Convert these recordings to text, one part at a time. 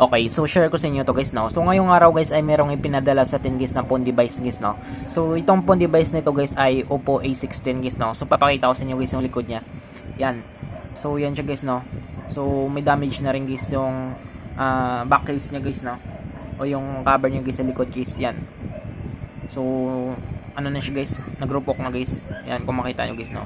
Okay, so share ko sa inyo to guys, no. So ngayong araw guys ay merong ipinadala sa atin guys na phone device guys, no. So itong phone device nito guys ay Oppo A16 guys, no. So papakita ko sa inyo guys yung likod niya. Yan. So yan siya guys, no. So may damage na rin guys yung back case niya guys, no. O yung cover niya guys sa likod guys, yan. So ano na siya guys, nagrupok na guys. Yan kung makita niyo guys, no.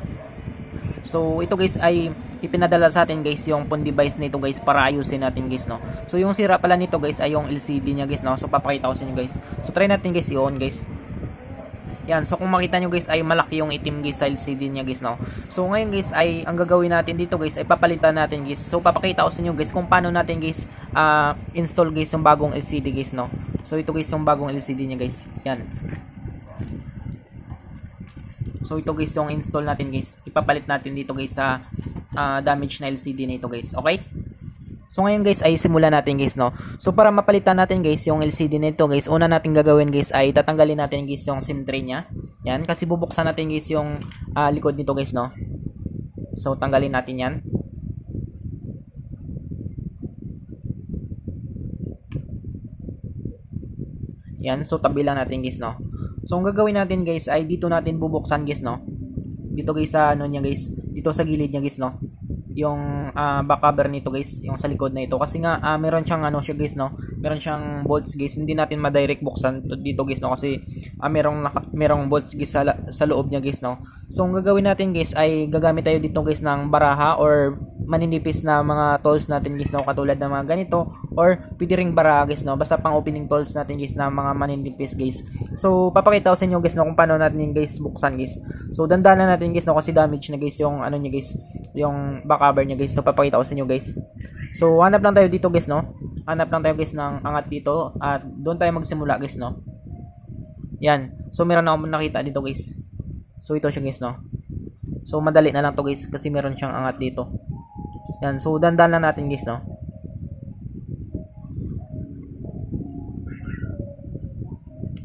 So ito guys ay ipinadala sa atin guys yung phone device nito guys para ayusin natin guys, no. So yung sira pala nito guys ay yung LCD niya guys, no. So papakita ko sa inyo guys. So try natin guys i-on guys. Yan, so kung makita nyo guys ay malaki yung itim guys sa LCD niya guys, no. So ngayon guys ay ang gagawin natin dito guys ay papalitan natin guys. So papakita ko sa inyo guys kung paano natin guys install guys yung bagong LCD guys, no. So ito guys yung bagong LCD niya guys. Yan. So ito guys yung install natin guys. Ipapalit natin dito guys sa damage na LCD na ito guys. Okay? So ngayon guys ay simulan natin guys, no. So para mapalitan natin guys yung LCD nito guys, una natin gagawin guys ay tatanggalin natin guys yung SIM tray niya. Yan, kasi bubuksan natin guys yung likod nito guys, no. So tanggalin natin yan. Yan, so tabi lang natin guys, no. So ang gagawin natin guys ay dito natin bubuksan guys, no. Dito guys sa ano niya guys, dito sa gilid niya guys, no. Yung back cover nito guys, yung sa likod na ito kasi nga meron siyang ano siya guys, no. Meron siyang bolts guys, hindi natin ma-direct buksan dito guys, no, kasi merong bolts guys sa loob niya guys, no. So ang gagawin natin guys ay gagamit tayo dito guys ng baraha or maninipis na mga tools natin guys, no, katulad ng mga ganito or pwede ring baraha guys, no, basta pang opening tools natin guys na mga maninipis guys. So papakita ko sa inyo guys, no, kung paano natin guys buksan guys. So dandanan natin guys, no, kasi damage na guys yung ano niya guys, yung back cover niya guys. So papakita ko sa inyo guys. So hanap lang tayo dito guys, no. Hanap lang tayo guys ng angat dito at doon tayo magsimula guys, no. Yan. So meron akong nakita dito guys. So ito siya guys, no. So madali na lang to guys kasi meron siyang angat dito. Yan. So dandan lang natin guys, no.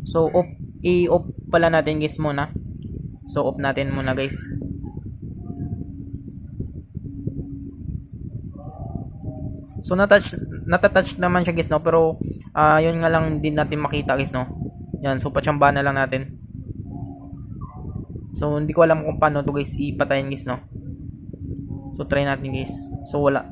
So i-off pala natin guys muna. So off natin muna guys. So natatouch naman siya guys, no, pero yun nga lang din natin makita guys, no. Yan, so patsamba na lang natin. So hindi ko alam kung paano to guys ipatayin guys, no. So try natin guys. So wala.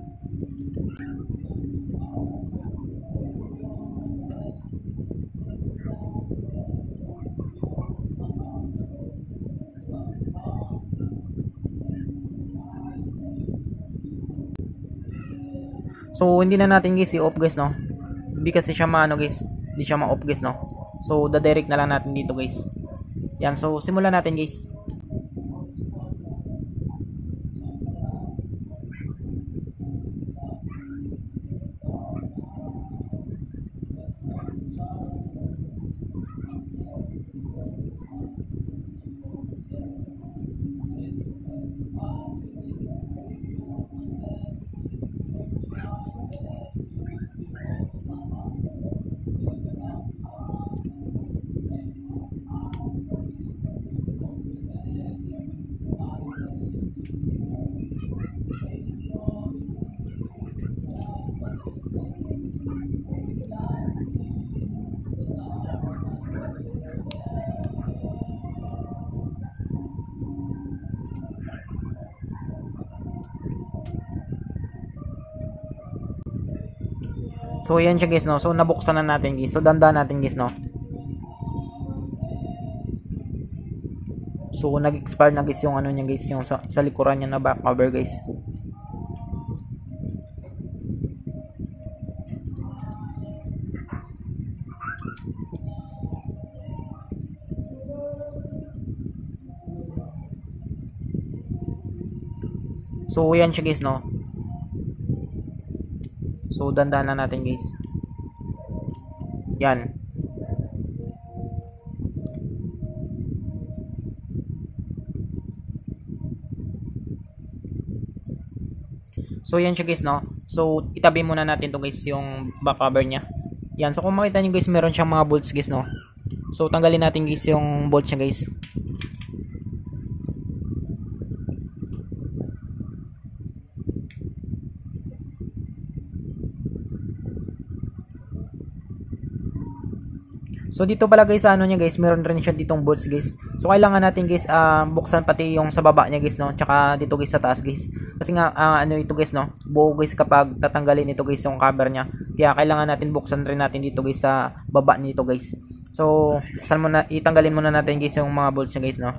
So hindi na natin guys i-off guys, no. Hindi kasi siya maano guys, hindi siya ma-off guys, no. So da-direct na lang natin dito guys. Yan, so simulan natin guys. So yan siya guys, no. So nabuksan na natin guys. So dandan natin guys, no. So nag-expire na guys yung ano niya guys, yung sa likuran niya na back cover guys. So yan siya guys, no. So dandan na natin guys. Yan. So yan siya guys, no. So itabi muna natin to guys yung back cover niya. Yan. So kung makita niyo guys, meron siyang mga bolts guys, no. So tanggalin natin guys yung bolts niya guys. So dito pala guys sa ano niya guys, meron rin siya ditong bolts guys. So kailangan natin guys buksan pati yung sa baba niya guys no, tsaka dito guys sa taas guys. Kasi nga ano ito guys no, buo guys kapag tatanggalin ito guys yung cover niya. Kaya kailangan natin buksan rin natin dito guys sa baba nito guys. So buksan muna, itanggalin muna natin guys yung mga bolts niya guys no.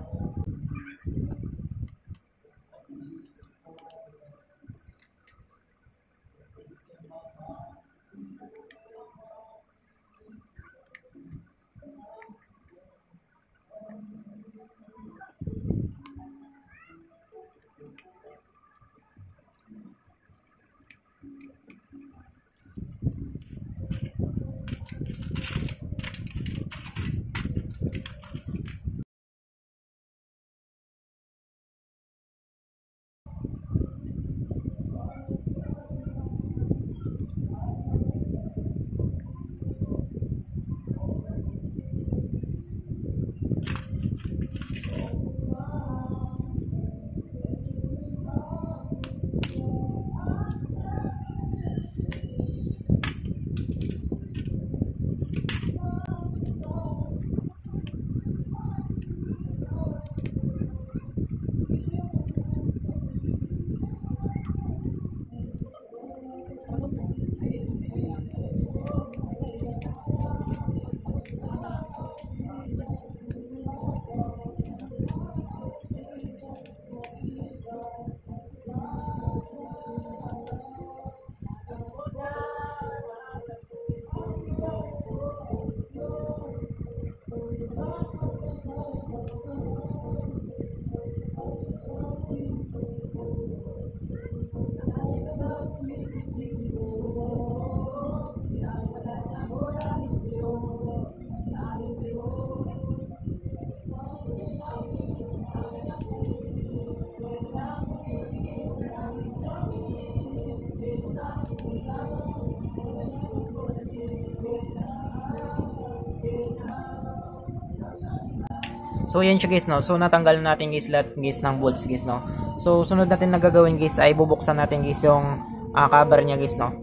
So yan siya guys no. So natanggal natin guys lahat guys ng bolts guys no. So sunod natin na gagawin guys ay bubuksan natin guys yung cover niya guys no.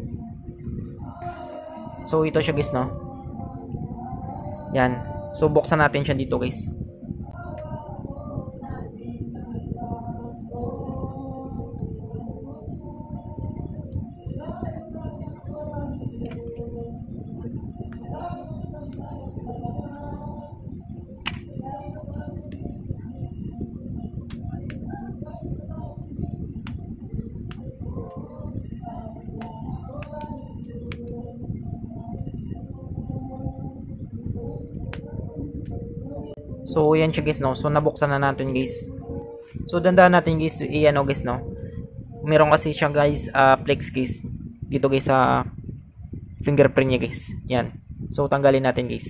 So ito siya guys no. Yan. So buksan natin siya dito guys. So yan siya guys no. So nabuksan na natin guys. So dandahan natin guys i-ano guys no. Meron kasi siya guys flex guys dito guys sa fingerprint niya guys. Yan. So tanggalin natin guys.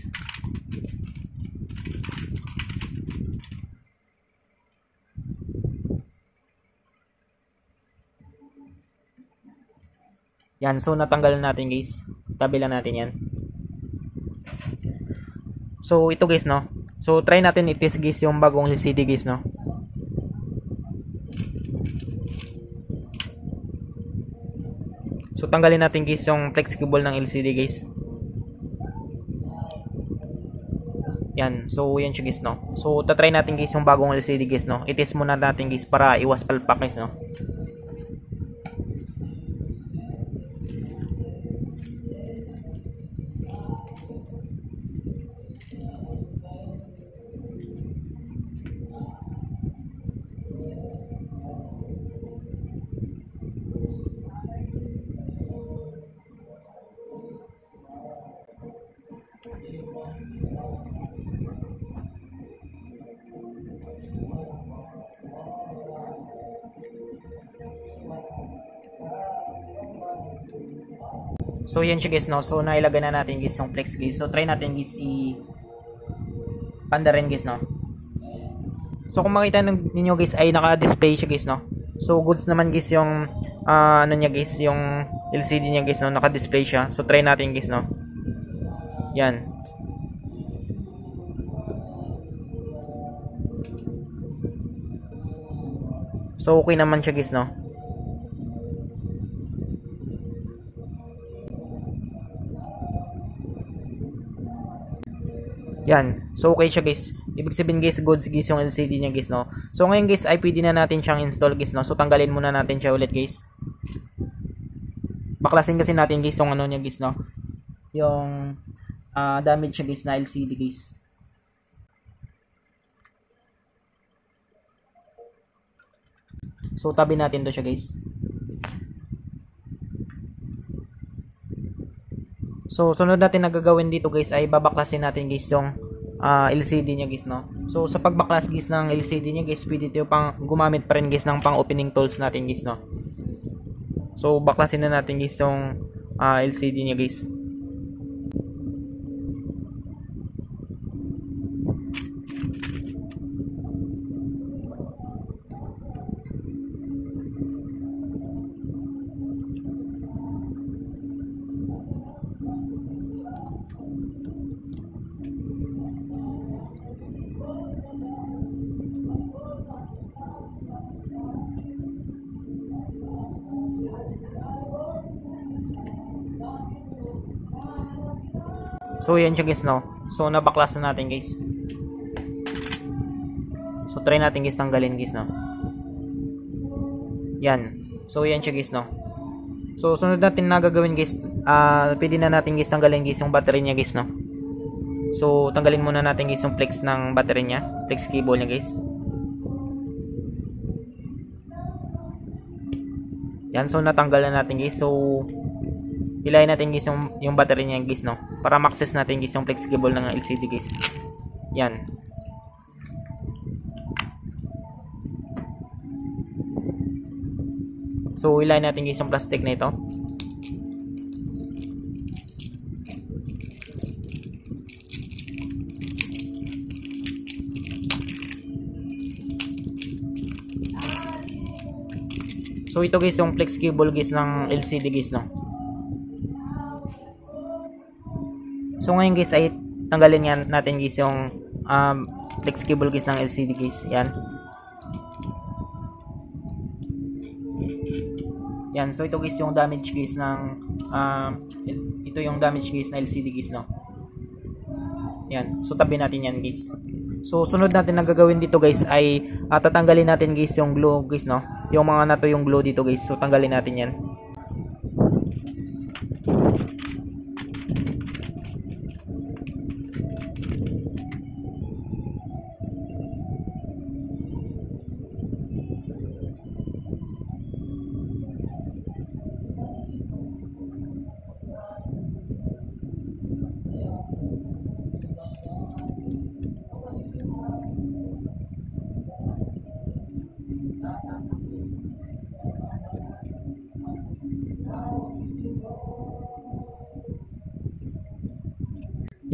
Yan. So natanggal natin guys. Tabi lang natin yan. So ito guys no. So try natin i-test guys yung bagong LCD guys no. So tanggalin natin guys yung flexible ng LCD guys. Yan. So yan siya guys no. So tatry natin guys yung bagong LCD guys no. I-test muna natin guys para iwas palpak guys no. So yan siya guys no. So nailagay na natin guys yung flex guys. So try natin guys panda rin guys no. So kung makita ninyo guys ay naka-display siya guys no. So goods naman guys yung ano niya guys, yung LCD niya guys no, naka-display siya. So try natin guys no. Yan. So okay naman siya guys no. Yan. So, okay siya guys. Ibig sabihin guys, goods guys yung LCD niya guys, no? So, ngayon guys, ay pwede na natin siyang install guys, no? So, tanggalin muna natin siya ulit guys. Baklasin kasi natin guys yung ano niya guys, no? Yung damage siya guys na LCD guys. So, tabi natin to siya guys. So, sunod natin na gagawin dito guys ay babaklasin natin guys yung LCD niya guys, no. So, sa pagbaklas guys ng LCD niya guys, pwede tayo pang gumamit pa rin guys ng pang opening tools natin guys, no. So, baklasin na natin guys yung LCD niya guys. So, yan siya guys, no. So, nabaklas na natin guys. So, try natin guys tanggalin guys, no. Yan. So, yan siya guys, no. So, sunod natin na gagawin guys, pwede na natin guys tanggalin guys yung battery niya guys, no. So, tanggalin muna natin guys yung flex ng battery niya, flex cable niya guys. Yan, so natanggal na natin guys. So, hilahin natin guys yung battery niya guys, no, para ma-access natin guys yung flex cable ng LCD guys. Yan. So, hilahin natin guys yung plastic na ito. So, ito guys yung flex cable guys ng LCD guys, no. So, ngayon guys ay tanggalin nga natin guys yung flex cable guys ng LCD guys. Yan. Yan. So, ito guys yung damage guys ng ito yung damage guys na LCD guys, no. Yan. So, tabi natin yan guys. So, sunod natin na gagawin dito guys ay tatanggalin natin guys yung glue guys, no. Yung mga nato yung glue dito guys. So, tanggalin natin yan.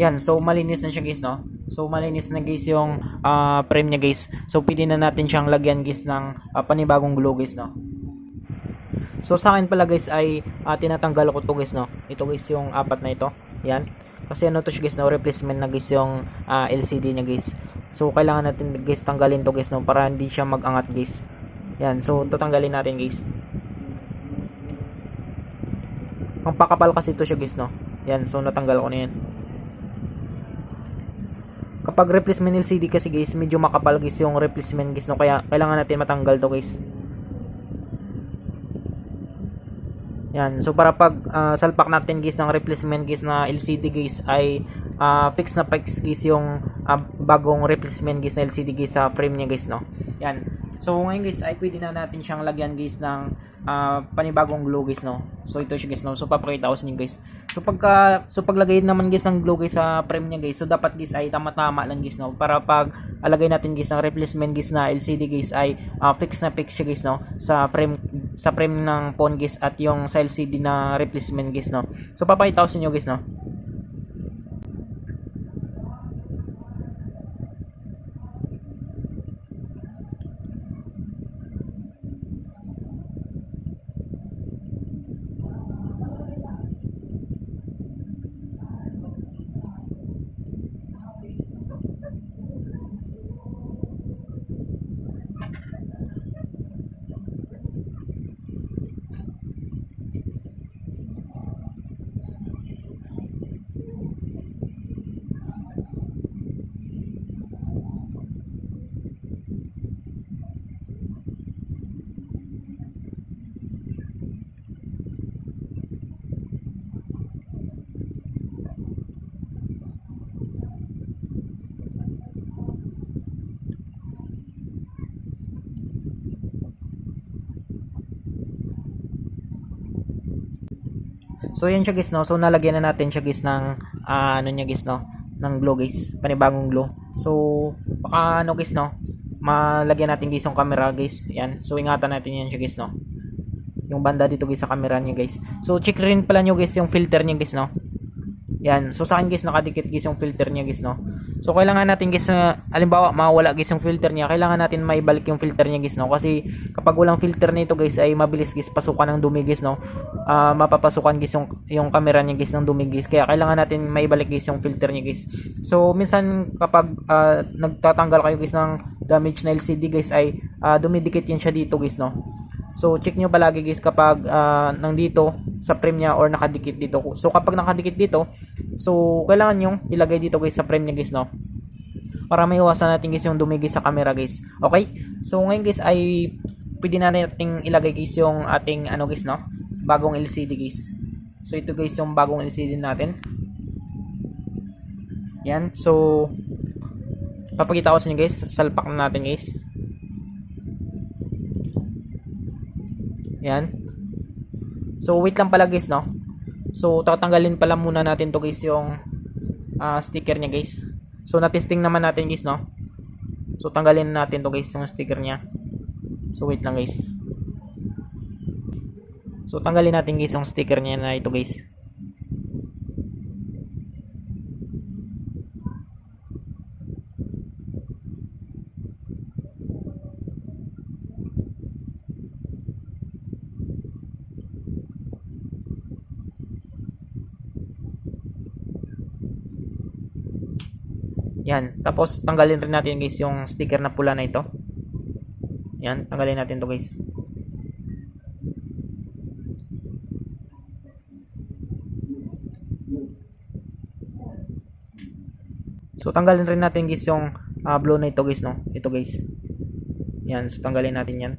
Yan, so malinis na siya guys, no. So malinis na guys yung frame niya guys. So pwede na natin siyang lagyan guys ng panibagong glue guys, no. So sa akin pala guys ay tinatanggal ko to guys, no. Ito guys yung apat na ito. Yan. Kasi ano to siya guys, no, replacement na guys yung LCD niya guys. So kailangan natin guys tanggalin to guys, no, para hindi siya mag-angat guys. Yan, so tatanggalin natin guys. Ang pakapal kasi ito siya guys, no. Yan, so natanggal ko na yan. Kapag replacement LCD kasi guys, medyo makapal guys yung replacement guys, no, kaya kailangan natin matanggal to guys. Yan, so para pag salpak natin guys ng replacement guys na LCD guys ay fix na fix guys yung bagong replacement guys na LCD guys sa frame niya guys, no. Yan. So ngayon guys ay pwede na natin siyang lagyan guys ng panibagong glue guys, no. So ito siya guys, no. So papakita ko sa inyo guys. So paglagay naman guys ng glue guys sa frame niya guys, so dapat guys ay tama-tama lang guys, no, para pag alagay natin guys ng replacement guys na LCD guys ay fix na fix siya guys, no, sa frame ng phone guys at yung sa LCD na replacement guys, no. So papakita ko sa inyo guys, no. So yan siya guys, no. So nalagyan na natin siya guys ng ano niya guys, no, ng glue guys, panibagong glue. So baka ano guys, no, malagyan natin guys yung camera guys. Yan. So ingatan natin yan siya guys, no. Yung banda dito guys sa camera niya guys. So check rin pala niyo guys yung filter niya guys, no. Yan. So sa akin guys nakadikit guys yung filter niya guys, no. So kailangan natin guys halimbawa mawala guys yung filter niya, kailangan natin maibalik yung filter niya guys, no. Kasi kapag walang filter nito guys ay mabilis guys pasukan ng dumi guys, no. Mapapasukan guys yung camera niya guys ng dumi guys. Kaya kailangan natin maibalik guys yung filter niya guys. So minsan kapag nagtatanggal kayo guys ng damage na LCD guys ay dumidikit yan siya dito guys, no. So check nyo palagi guys kapag nandito sa frame niya or nakadikit dito. So kapag nakadikit dito, so kailangan nyo ilagay dito guys sa frame niya guys, no, para maiwasan natin guys yung dumi guys sa camera guys. Okay? So ngayon guys ay pwede na nating ilagay guys yung ating ano guys, no, bagong LCD guys. So ito guys yung bagong LCD natin. Yan. So papakita ko sa inyo guys, salpak na natin guys. Yan. So wait lang pala guys, no. So tatanggalin pala muna natin to guys yung sticker niya guys. So na-testing naman natin guys, no. So tanggalin natin to guys yung sticker niya. So wait lang guys. So tanggalin natin guys yung sticker niya na ito guys. Yan. Tapos tanggalin rin natin guys yung sticker na pula na ito. Yan, tanggalin natin to guys. So tanggalin rin natin guys yung blue na ito guys, no. Ito guys. Yan, so tanggalin natin yan.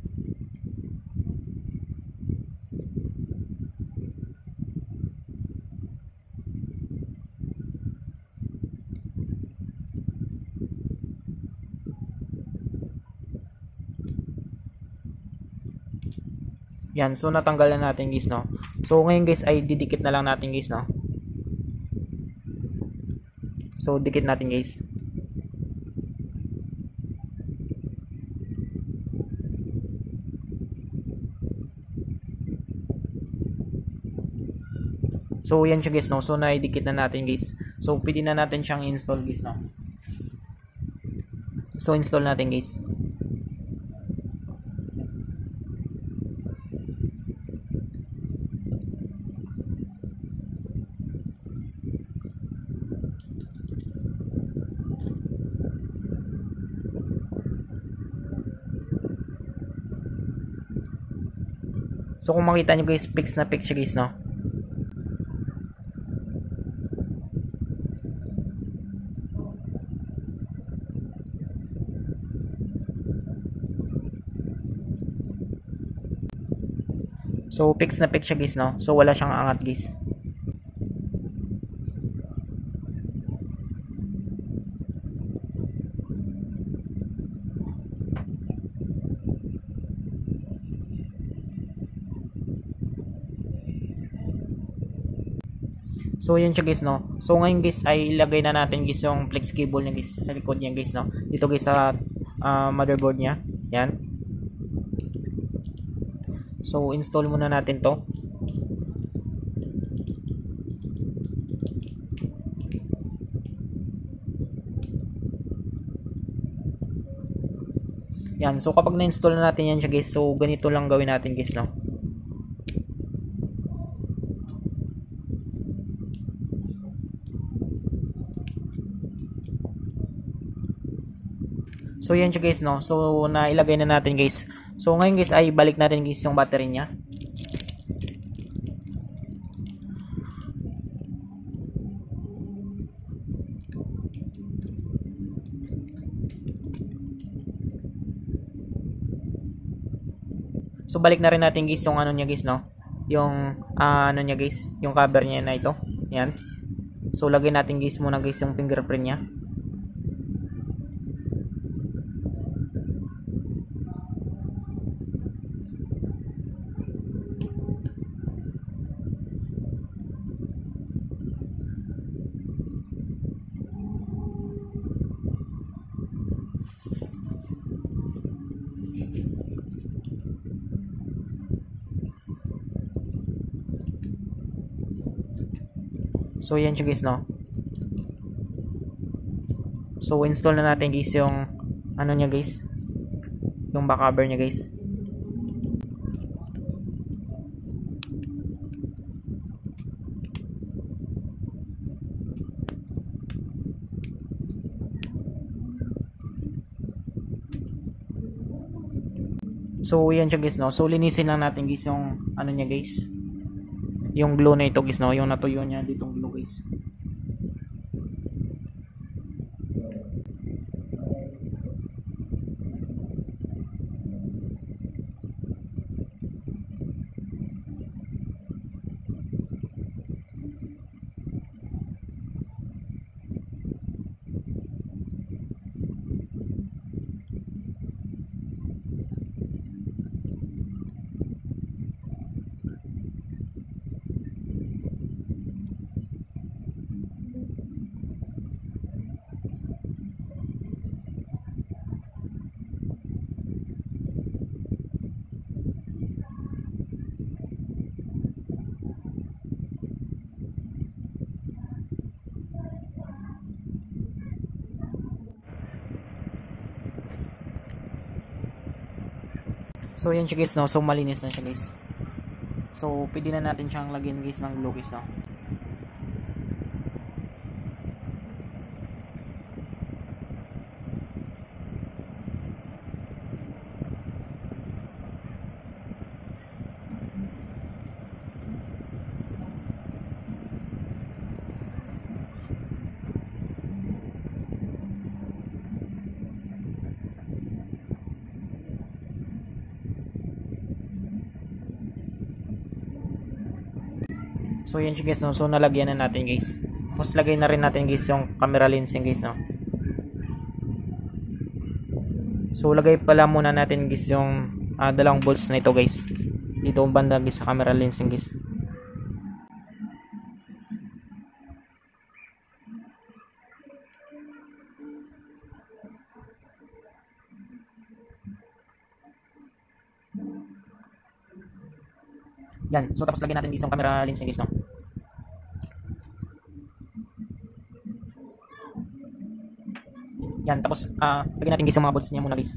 Yan, so natanggal na natin guys, no. So ngayon guys ay didikit na lang natin guys, no. So dikit natin guys. So yan siya guys, no. So naidikit na natin guys. So pwede na natin siyang install guys, no. So install natin guys. So kung makita nyo guys, fix na fix siya guys, no. So fix na fix siya guys, no. So wala siyang angat guys. So yun siya guys, no. So ngayon guys ay ilagay na natin guys yung flex cable niya guys sa likod niya guys, no. Dito guys sa motherboard niya. Yan. So install muna natin to. Yan. So kapag na-install na natin yan siya guys, so ganito lang gawin natin guys, no. So yan siya guys, no. So nailagay na natin guys. So ngayon guys ay balik natin guys yung battery niya. So balik na rin natin guys yung ano niya guys, no. Yung ano niya guys, yung cover niya na ito. Yan. So lagay natin guys muna guys yung fingerprint niya. So yan siya guys, no. So install na natin guys yung ano niya guys, yung back cover niya guys. So yan siya guys, no. So linisin lang natin guys yung ano niya guys, yung glue na ito guys, no, yung natuyo niya ditong glue guys. So yan siya guys, no. So malinis na siya guys. So pwede na natin siyang lagyan guys ng glue guys, no. So yan siya guys, no. So nalagyan na natin guys. Tapos lagay na rin natin guys yung camera lensing guys, no. So lagay pala muna natin guys yung dalawang bolts na ito guys, dito banda guys sa camera lensing guys. Yan. So tapos lagyan natin guys yung camera lensing guys, no. Yan. Tapos lagyan natin guys yung mga bolts niya muna guys.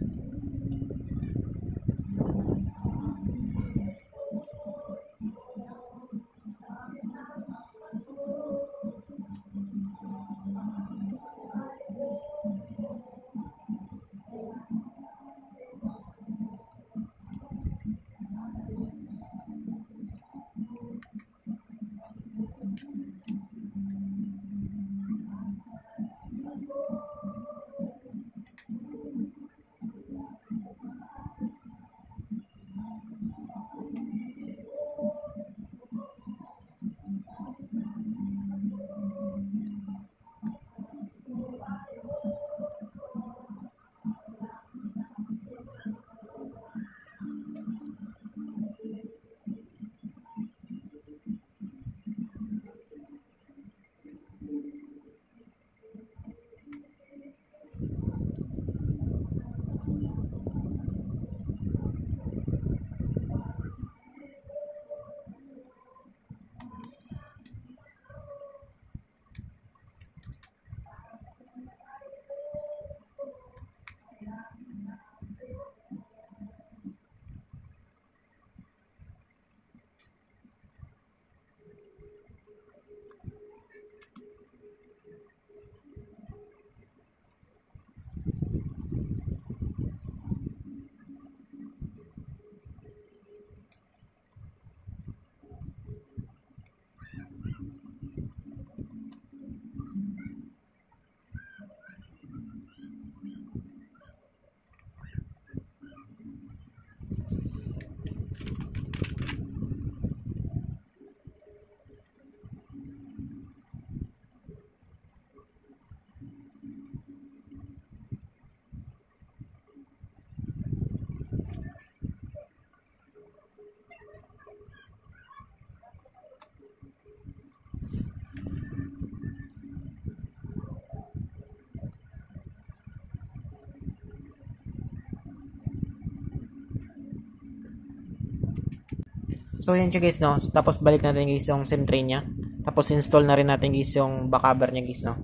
So yan siya guys, no. Tapos balik natin guys yung SIM tray niya. Tapos install na rin natin guys yung backcover niya guys, no.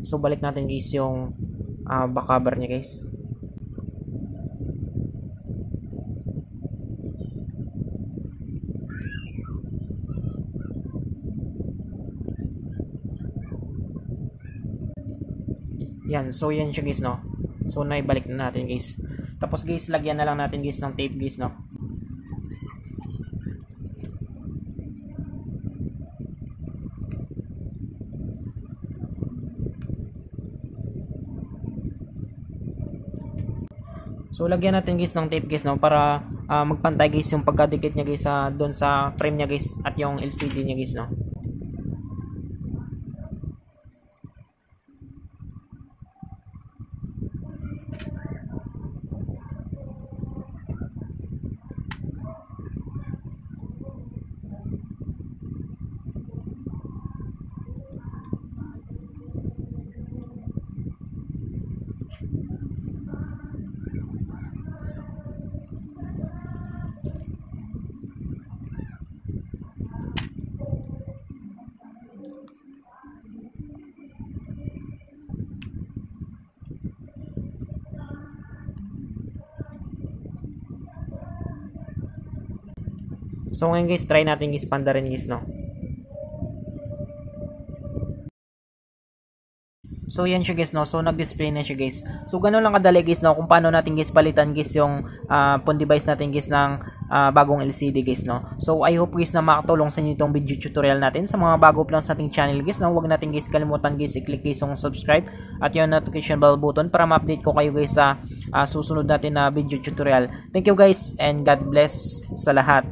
So balik natin guys yung backcover niya guys. Yan, so yan siya guys, no. So naibalik na natin guys. Tapos guys, lagyan na lang natin guys ng tape guys, no. So lagyan natin guys ng tape guys, no, para magpantay guys yung pagkadikit niya guys doon sa frame niya guys at yung LCD niya guys, no. So ngayon guys, try natin guys pandarin guys, no. So yan siya guys, no. So nag-display na siya guys. So ganoon lang kadali guys, no, kung paano natin guys palitan guys yung phone device natin guys ng bagong LCD guys, no. So I hope guys na makatulong sa inyo itong video tutorial natin. Sa mga bago pa lang sa ating channel guys, no, huwag natin guys kalimutan guys i-click guys yung subscribe at yung notification bell button para ma-update ko kayo guys sa susunod natin na video tutorial. Thank you guys and God bless sa lahat.